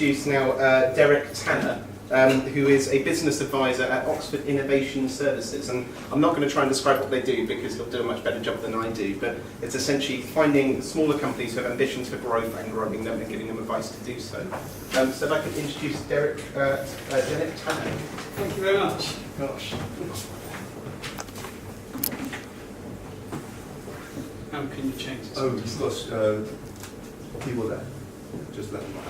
introduce now Derek Tanner, who is a business advisor at Oxford Innovation Services. And I'm not going to try and describe what they do because he'll do a much better job than I do, but it's essentially finding smaller companies who have ambitions for growth and growing them and giving them advice to do so. So if I can introduce Derek Tanner. Thank you very much. Gosh. How can you change this? Oh, you've got people there. Just let them know.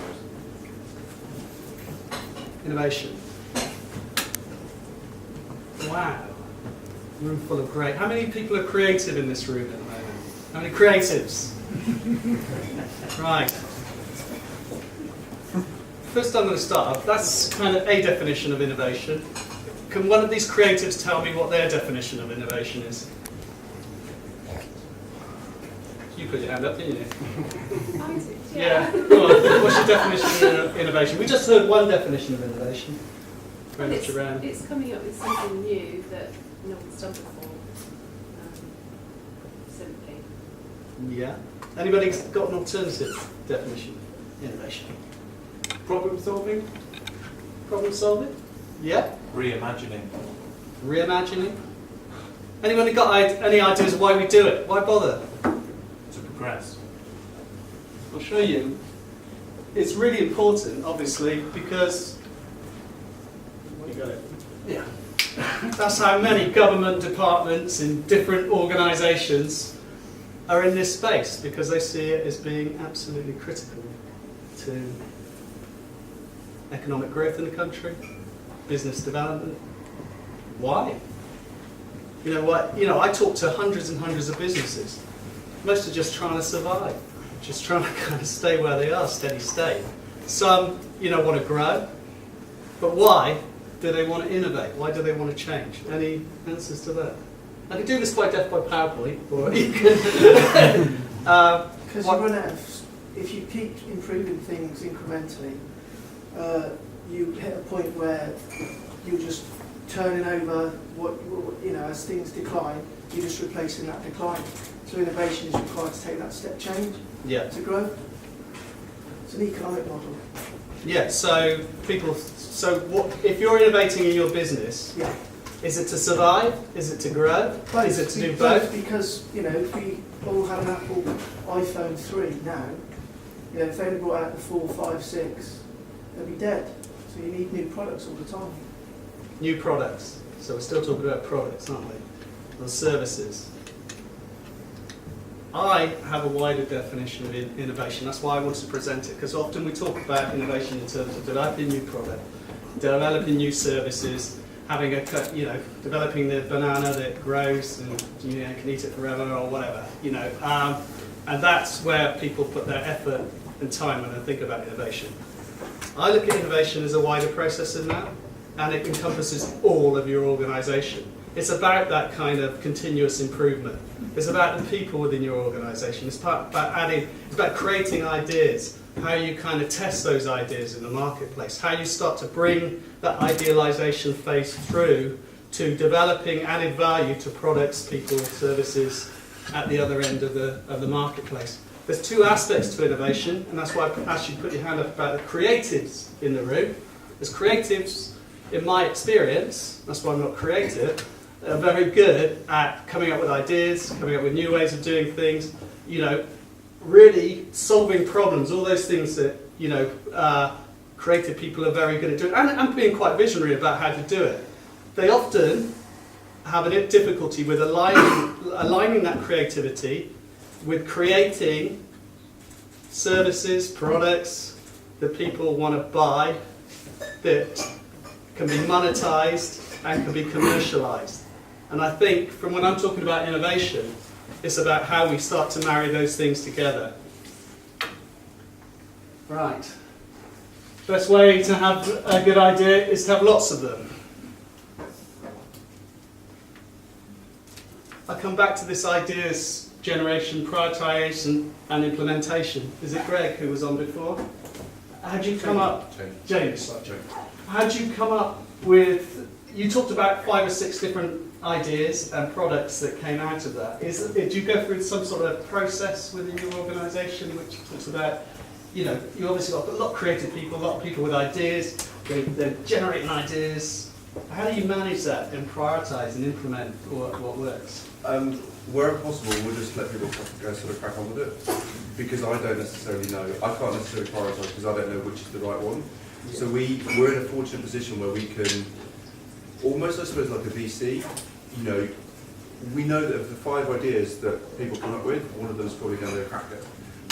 Innovation. Wow. Room full of great. How many people are creative in this room at the moment? How many creatives? Right. First I'm going to start off. That's kind of a definition of innovation. Can one of these creatives tell me what their definition of innovation is? You put your hand up, didn't you? I did, Yeah. Go on. What's your definition of innovation? We just heard one definition of innovation. Very much around. It's coming up with something new that no one's done before. Simply. Yeah. Anybody got an alternative definition of innovation? Problem solving? Problem solving? Yeah. Reimagining. Reimagining? Anybody got any ideas why we do it? Why bother? To progress. I'll show you. It's really important, obviously, because you got it. Yeah. That's how many government departments in different organisations are in this space, because they see it as being absolutely critical to economic growth in the country, business development. Why? You know what? You know, I talk to hundreds and hundreds of businesses. Most are just trying to survive, just trying to kind of stay where they are, steady state. Some, you know, want to grow, but why do they want to innovate? Why do they want to change? Any answers to that? I can do this by death by PowerPoint, or you can. Because you run out of, if you keep improving things incrementally, you hit a point where you're just turning over what you know, as things decline, you're just replacing that decline. So innovation is required to take that step change to grow. It's an economic model. Yeah. So people. So what if you're innovating in your business? Yeah. Is it to survive? Is it to grow? Both. Is it to do both? Because, you know, if we all had an Apple iPhone 3 now, you know, if they only brought out the 4, 5, 6, they'd be dead. So you need new products all the time. New products. So we're still talking about products, aren't we? Or services. I have a wider definition of innovation. That's why I wanted to present it, because often we talk about innovation in terms of developing new product, developing new services, having a, you know, developing the banana that grows and, you know, can eat it forever or whatever, you know, and that's where people put their effort and time when they think about innovation. I look at innovation as a wider process than that, and it encompasses all of your organisation. It's about that kind of continuous improvement. It's about the people within your organisation. It's about adding, it's about creating ideas, how you kind of test those ideas in the marketplace, how you start to bring that idealisation phase through to developing added value to products, people, services at the other end of the marketplace. There's two aspects to innovation, and that's why I asked you to put your hand up about the creatives in the room. As creatives, in my experience, that's why I'm not creative, are very good at coming up with ideas, coming up with new ways of doing things, you know, really solving problems, all those things that, you know, creative people are very good at doing, and being quite visionary about how to do it. They often have a difficulty with aligning that creativity with creating services, products that people want to buy, that can be monetized and can be commercialized. And I think from when I'm talking about innovation, it's about how we start to marry those things together. Right. Best way to have a good idea is to have lots of them. I come back to this ideas generation, prioritization and implementation. Is it Greg who was on before? How'd you come up? James. Sorry. How'd you come up with, you talked about 5 or 6 different ideas and products that came out of that. Did you go through some sort of process within your organisation which talks about you know, you obviously got a lot of creative people, a lot of people with ideas, they're generating ideas. How do you manage that and prioritise and implement what works? Wherever possible, we'll just let people sort of crack on with it, because I don't necessarily know. I can't necessarily prioritise because I don't know which is the right one. Yeah. So we're in a fortunate position where we can, almost I suppose like a VC, you know, we know that of the 5 ideas that people come up with, one of them is probably going to be a cracker.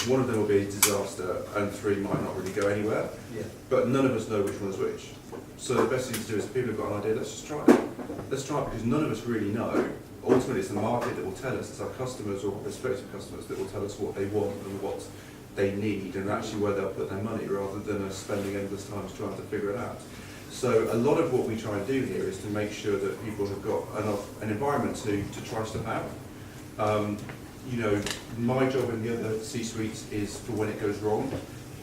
One of them will be a disaster, and 3 might not really go anywhere. Yeah. But none of us know which one's which. So the best thing to do is if people have got an idea, let's just try it. Let's try it because none of us really know. Ultimately, it's the market that will tell us. It's our customers or prospective customers that will tell us what they want and what they need, and actually where they'll put their money, rather than us spending endless time trying to figure it out. So a lot of what we try and do here is to make sure that people have got an environment to try stuff out. You know, my job in the other C-suites is for when it goes wrong,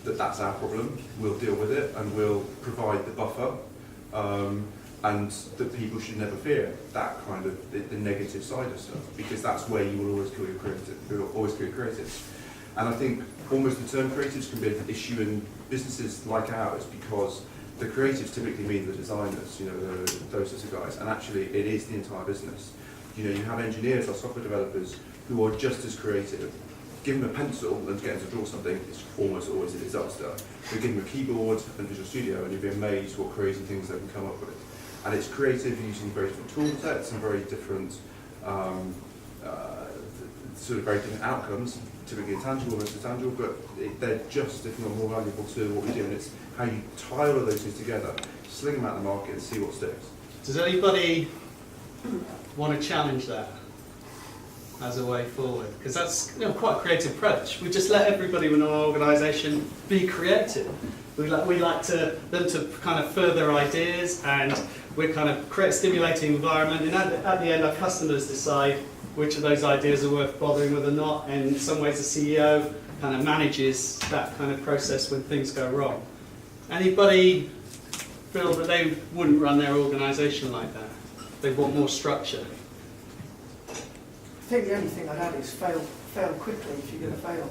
that's our problem. We'll deal with it and we'll provide the buffer, and that people should never fear that kind of the negative side of stuff, because that's where you will always kill your creatives. And I think almost the term creatives can be an issue in businesses like ours, because the creatives typically mean the designers, you know, those sorts of guys, and actually it is the entire business. You know, you have engineers or software developers who are just as creative. Give them a pencil and get them to draw something, it's almost always a disaster. But give them a keyboard and Visual Studio and you'll be amazed what crazy things they can come up with. And it's creative using very different tool sets and very different, sort of very different outcomes, typically intangible versus intangible, but they're just, if not more valuable to what we do. And it's how you tie all of those things together, sling them out in the market and see what sticks. Does anybody want to challenge that as a way forward? Because that's, you know, quite a creative approach. We just let everybody in our organisation be creative. We like them to kind of further ideas, and we kind of create a stimulating environment, and at the end our customers decide which of those ideas are worth bothering with or not, and in some ways the CEO kind of manages that kind of process when things go wrong. Anybody feel that they wouldn't run their organisation like that? They want more structure? I think the only thing I'd add is fail quickly if you're going to fail.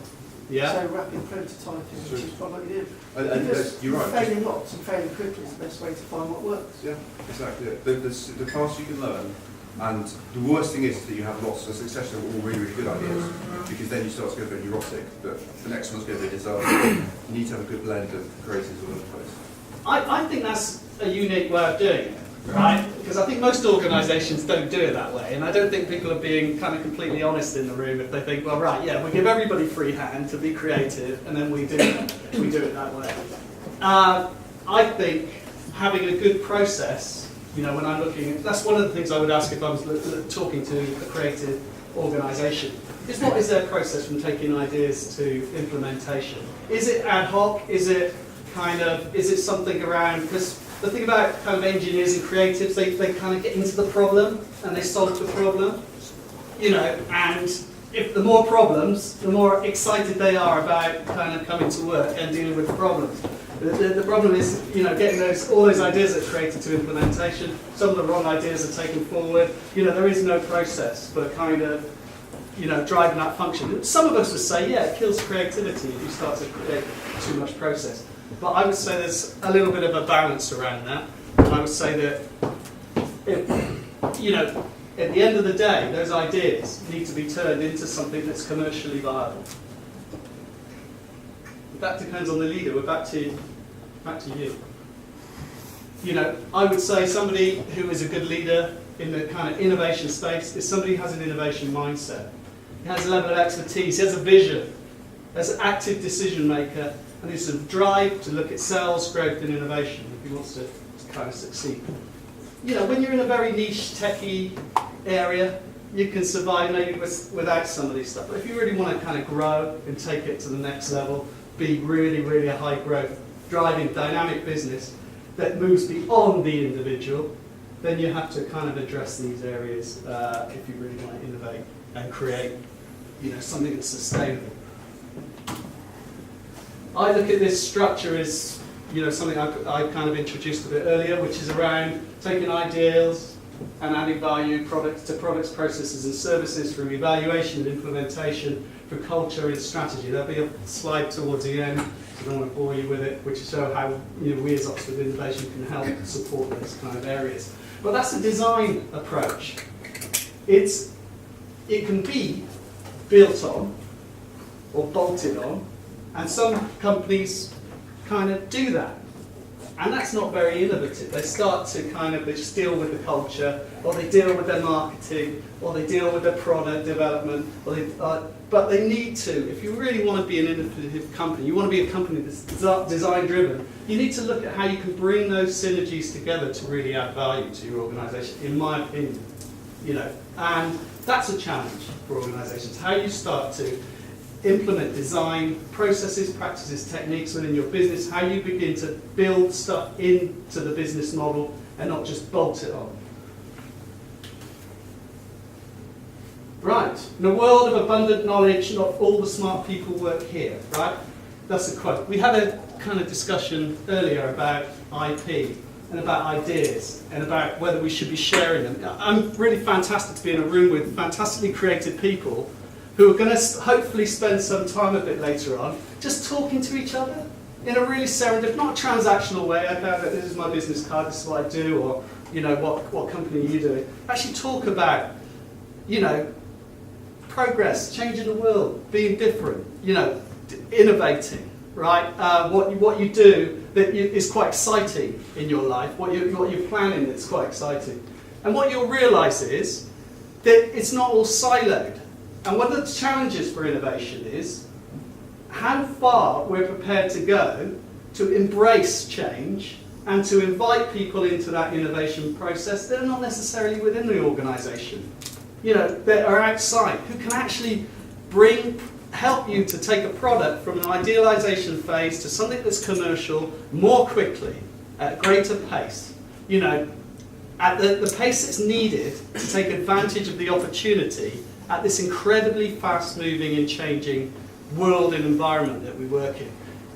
Yeah? So rapid prototyping, which is probably it. And Because you're right. failing lots and failing quickly is the best way to find what works. Yeah, exactly. The faster you can learn, and the worst thing is that you have lots of succession of all really, really good ideas, because then you start to go a bit neurotic, but the next one's going to be a disaster. You need to have a good blend of creatives all over the place. I think that's a unique way of doing it, right? Because I think most organisations don't do it that way, and I don't think people are being kind of completely honest in the room if they think, well, right, yeah, we give everybody free hand to be creative, and then we do it that way. I think having a good process, you know, when I'm looking, that's one of the things I would ask if I was talking to a creative organisation, is what is their process from taking ideas to implementation? Is it ad hoc? Is it something around, because the thing about kind of engineers and creatives, they kind of get into the problem and they solve the problem, you know, and if the more problems, the more excited they are about kind of coming to work and dealing with the problems. The problem is, you know, getting all those ideas that are created to implementation. Some of the wrong ideas are taken forward. You know, there is no process for kind of, you know, driving that function. Some of us would say, yeah, it kills creativity if you start to create too much process. But I would say there's a little bit of a balance around that. And I would say that, you know, at the end of the day, those ideas need to be turned into something that's commercially viable. That depends on the leader. We're back to you. You know, I would say somebody who is a good leader in the kind of innovation space is somebody who has an innovation mindset. He has a level of expertise, he has a vision, has an active decision maker, and there's a drive to look at sales, growth and innovation if he wants to kind of succeed. You know, when you're in a very niche techie area, you can survive maybe without some of these stuff. But if you really want to kind of grow and take it to the next level, be really, really a high growth, driving dynamic business that moves beyond the individual, then you have to kind of address these areas if you really want to innovate and create, you know, something that's sustainable. I look at this structure as, you know, something I kind of introduced a bit earlier, which is around taking ideals and adding value to products, processes and services from evaluation and implementation, for culture and strategy. There'll be a slide towards the end So I don't want to bore you with it, which show how we as Oxford Innovation can help support those kind of areas. But that's a design approach. It can be built on or bolted on, and some companies kind of do that. And that's not very innovative. They start to they just deal with the culture, or they deal with their marketing, or they deal with their product development, but they need to, if you really want to be an innovative company, you want to be a company that's design driven, you need to look at how you can bring those synergies together to really add value to your organisation, in my opinion. And that's a challenge for organisations. How you start to implement design processes, practices, techniques within your business, how you begin to build stuff into the business model and not just bolt it on. Right, in a world of abundant knowledge, not all the smart people work here, right? That's a quote. We had a kind of discussion earlier about IP and about ideas and about whether we should be sharing them. I'm really fantastic to be in a room with fantastically creative people who are going to hopefully spend some time a bit later on just talking to each other in a really serendipitous, not a transactional way, okay, this is my business card, this is what I do, or what company are you doing. Actually talk about, progress, changing the world, being different, innovating, right? What you do that is quite exciting in your life, what you're planning that's quite exciting. And what you'll realise is that it's not all siloed. And one of the challenges for innovation is how far we're prepared to go to embrace change and to invite people into that innovation process that are not necessarily within the organisation, that are outside, who can actually help you to take a product from an idealisation phase to something that's commercial more quickly, at a greater pace, at the pace that's needed to take advantage of the opportunity at this incredibly fast-moving and changing world and environment that we work in.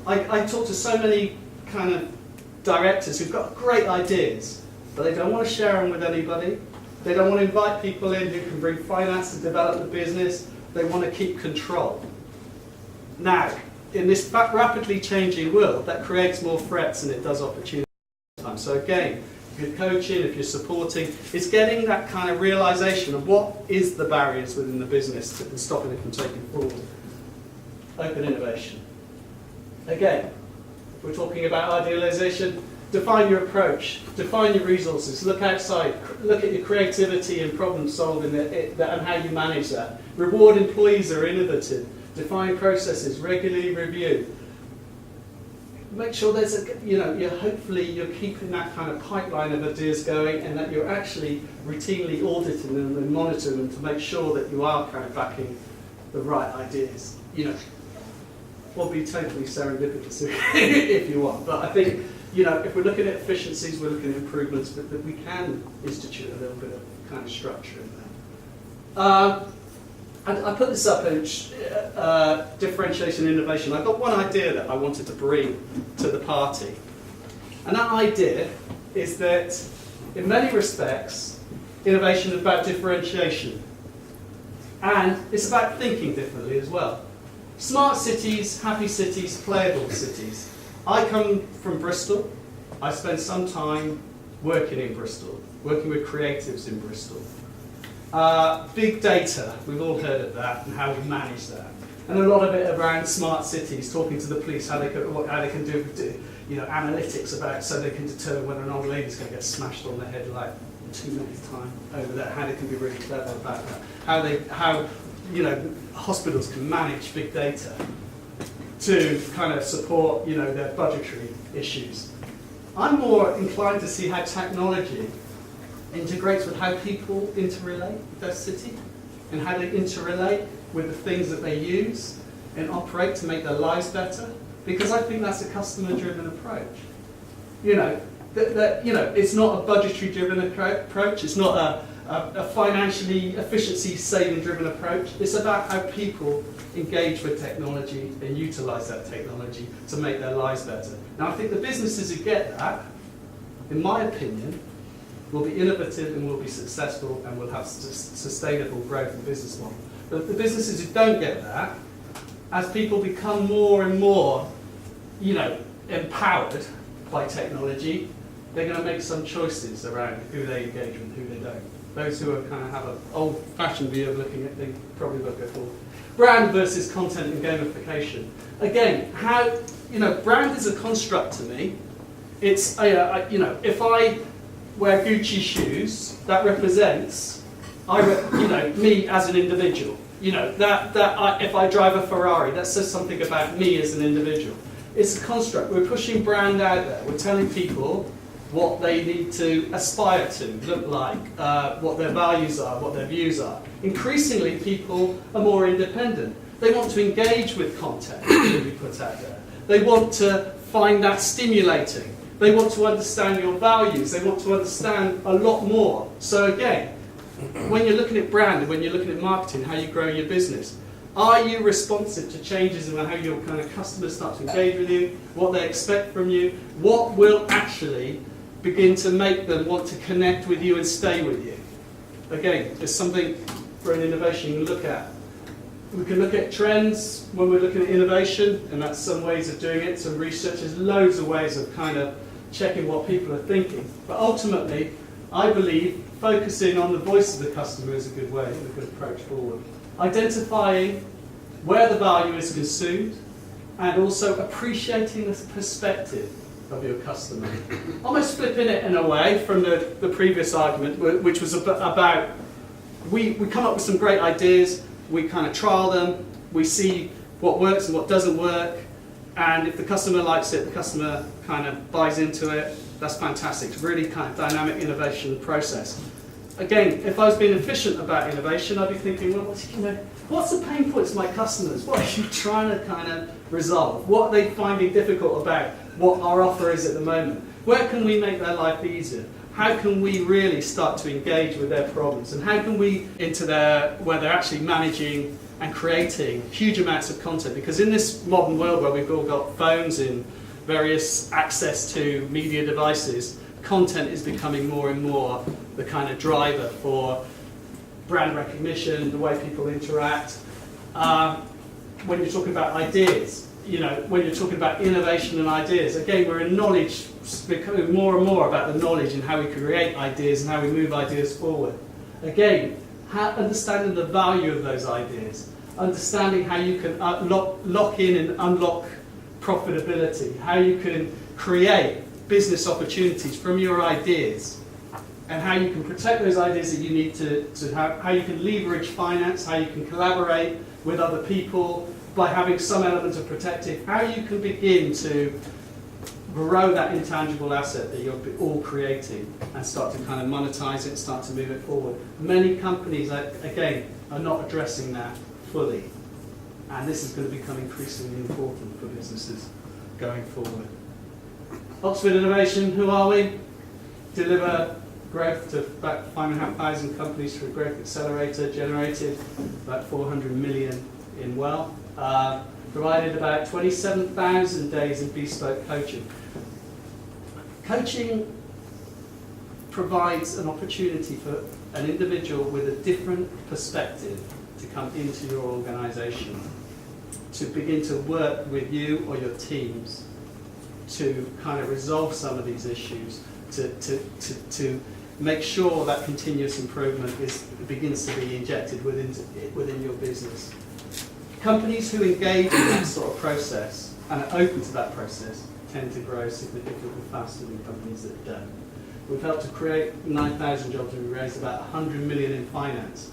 I talk to so many kind of directors who've got great ideas, but they don't want to share them with anybody. They don't want to invite people in who can bring finance to develop the business. They want to keep control. Now, in this rapidly changing world, that creates more threats than it does opportunities. So again, if you're coaching, if you're supporting, it's getting that kind of realisation of what is the barriers within the business that can stop it from taking forward. Open innovation. Again, if we're talking about idealisation, define your approach, define your resources, look outside, look at your creativity and problem solving and how you manage that. Reward employees that are innovative, define processes, regularly review. Make sure there's hopefully you're keeping that kind of pipeline of ideas going, and that you're actually routinely auditing them and monitoring them to make sure that you are kind of backing the right ideas. Will be totally serendipitous if you want, but I think if we're looking at efficiencies, we're looking at improvements, but that we can institute a little bit of kind of structure in there. I put this up in differentiation and innovation. I've got one idea that I wanted to bring to the party. And that idea is that, in many respects, innovation is about differentiation. And it's about thinking differently as well. Smart cities, happy cities, playable cities. I come from Bristol. I spent some time working in Bristol, working with creatives in Bristol. Big data, we've all heard of that and how we manage that. And a lot of it around smart cities, talking to the police, how they can do analytics about, so they can determine whether an old lady's going to get smashed on the head like 2 minutes time over there, how they can be really clever about that. How hospitals can manage big data to kind of support their budgetary issues. I'm more inclined to see how technology integrates with how people interrelate with their city and how they interrelate with the things that they use and operate to make their lives better, because I think that's a customer-driven approach. It's not a budgetary-driven approach, it's not a financially efficiency-saving-driven approach. It's about how people engage with technology and utilise that technology to make their lives better. Now, I think the businesses who get that, in my opinion, will be innovative and will be successful and will have sustainable growth and business model. But the businesses who don't get that, as people become more and more empowered by technology, they're going to make some choices around who they engage with, who they don't. Those who are kind of have an old-fashioned view of looking at things probably won't go forward. Brand versus content and gamification. Again, brand is a construct to me. It's if I wear Gucci shoes, that represents me as an individual. If I drive a Ferrari, that says something about me as an individual. It's a construct. We're pushing brand out there. We're telling people what they need to aspire to, look like, what their values are, what their views are. Increasingly, people are more independent. They want to engage with content that we put out there. They want to find that stimulating. They want to understand your values. They want to understand a lot more. So again, when you're looking at brand and when you're looking at marketing, how you grow your business, are you responsive to changes in how your kind of customers start to engage with you, what they expect from you, what will actually begin to make them want to connect with you and stay with you? Again, there's something for an innovation you can look at. We can look at trends when we're looking at innovation, and that's some ways of doing it, some research. There's loads of ways of kind of checking what people are thinking. But ultimately, I believe focusing on the voice of the customer is a good way, a good approach forward. Identifying where the value is consumed, and also appreciating the perspective of your customer. Almost flipping it in a way from the previous argument, which was about we come up with some great ideas, we kind of trial them, we see what works and what doesn't work, and if the customer likes it, the customer kind of buys into it, that's fantastic. It's really kind of dynamic innovation process. Again, if I was being efficient about innovation, I'd be thinking, well, what's the pain points of my customers? What are you trying to kind of resolve? What are they finding difficult about what our offer is at the moment? Where can we make their life easier? How can we really start to engage with their problems? And how can we where they're actually managing and creating huge amounts of content? Because in this modern world where we've all got phones and various access to media devices, content is becoming more and more the kind of driver for brand recognition, the way people interact. When you're talking about ideas, when you're talking about innovation and ideas, again, we're in knowledge, becoming more and more about the knowledge and how we create ideas and how we move ideas forward. Again, understanding the value of those ideas, understanding how you can lock in and unlock profitability, how you can create business opportunities from your ideas, and how you can protect those ideas that you need to have, how you can leverage finance, how you can collaborate with other people by having some element of protective, how you can begin to grow that intangible asset that you're all creating and start to kind of monetize it, start to move it forward. Many companies, again, are not addressing that fully, and this is going to become increasingly important for businesses going forward. Oxford Innovation, who are we? Deliver growth to about 5,500 companies through a growth accelerator, generated about 400 million in wealth, provided about 27,000 days of bespoke coaching. Coaching provides an opportunity for an individual with a different perspective to come into your organisation, to begin to work with you or your teams to kind of resolve some of these issues, to make sure that continuous improvement begins to be injected within your business. Companies who engage in that sort of process and are open to that process tend to grow significantly faster than companies that don't. We've helped to create 9,000 jobs and we raised about 100 million in finance.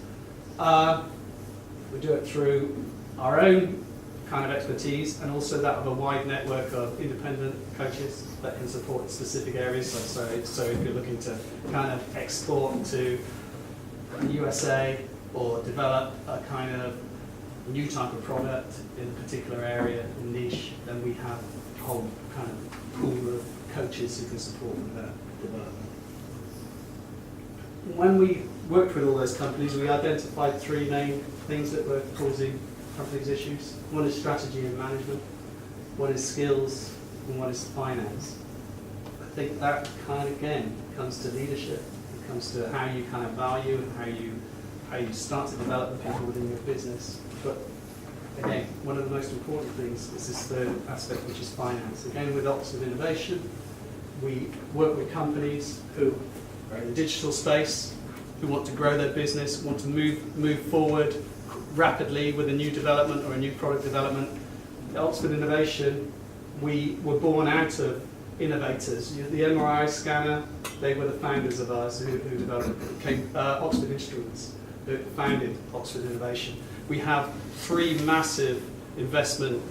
We do it through our own kind of expertise and also that of a wide network of independent coaches that can support specific areas. So if you're looking to kind of export to the USA or develop a kind of new type of product in a particular area, niche, then we have a whole kind of pool of coaches who can support with that development. When we worked with all those companies, we identified three main things that were causing companies' issues. One is strategy and management, one is skills, and one is finance. I think that kind of, again, comes to leadership. It comes to how you kind of value and how you start to develop the people within your business. But again, one of the most important things is this third aspect, which is finance. Again, with Oxford Innovation, we work with companies who are in the digital space, who want to grow their business, want to move forward rapidly with a new development or a new product development. At Oxford Innovation, we were born out of innovators. The MRI scanner, they were the founders of ours who developed it. Oxford Instruments, who founded Oxford Innovation. We have 3 massive investment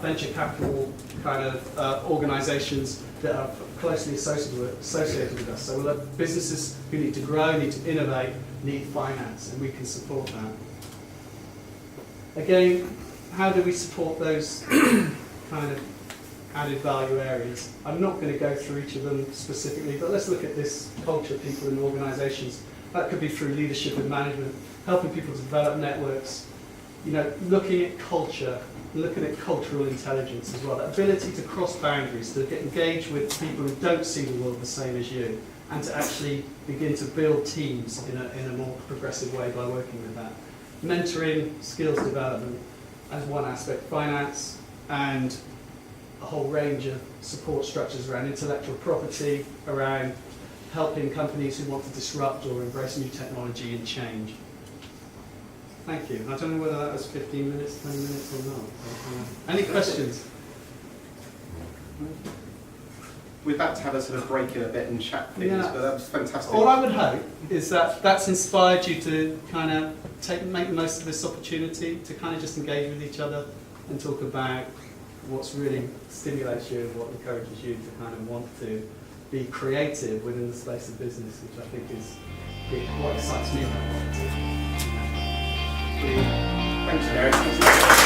venture capital kind of organisations that are closely associated with us. So we'll have businesses who need to grow, need to innovate, need finance, and we can support that. Again, how do we support those kind of added value areas? I'm not going to go through each of them specifically, but let's look at this culture of people in organisations. That could be through leadership and management, helping people to develop networks, looking at culture, looking at cultural intelligence as well, that ability to cross boundaries, to get engaged with people who don't see the world the same as you, and to actually begin to build teams in a more progressive way by working with that. Mentoring, skills development as one aspect, finance, and a whole range of support structures around intellectual property, around helping companies who want to disrupt or embrace new technology and change. Thank you. I don't know whether that was 15 minutes, 20 minutes or not. Any questions? We're about to have a sort of break in a bit and chat things, Yeah. but that was fantastic. All I would hope is that that's inspired you to kind of make the most of this opportunity to kind of just engage with each other and talk about what's really stimulates you and what encourages you to kind of want to be creative within the space of business, which I think is what excites me about it. Thanks, Derek.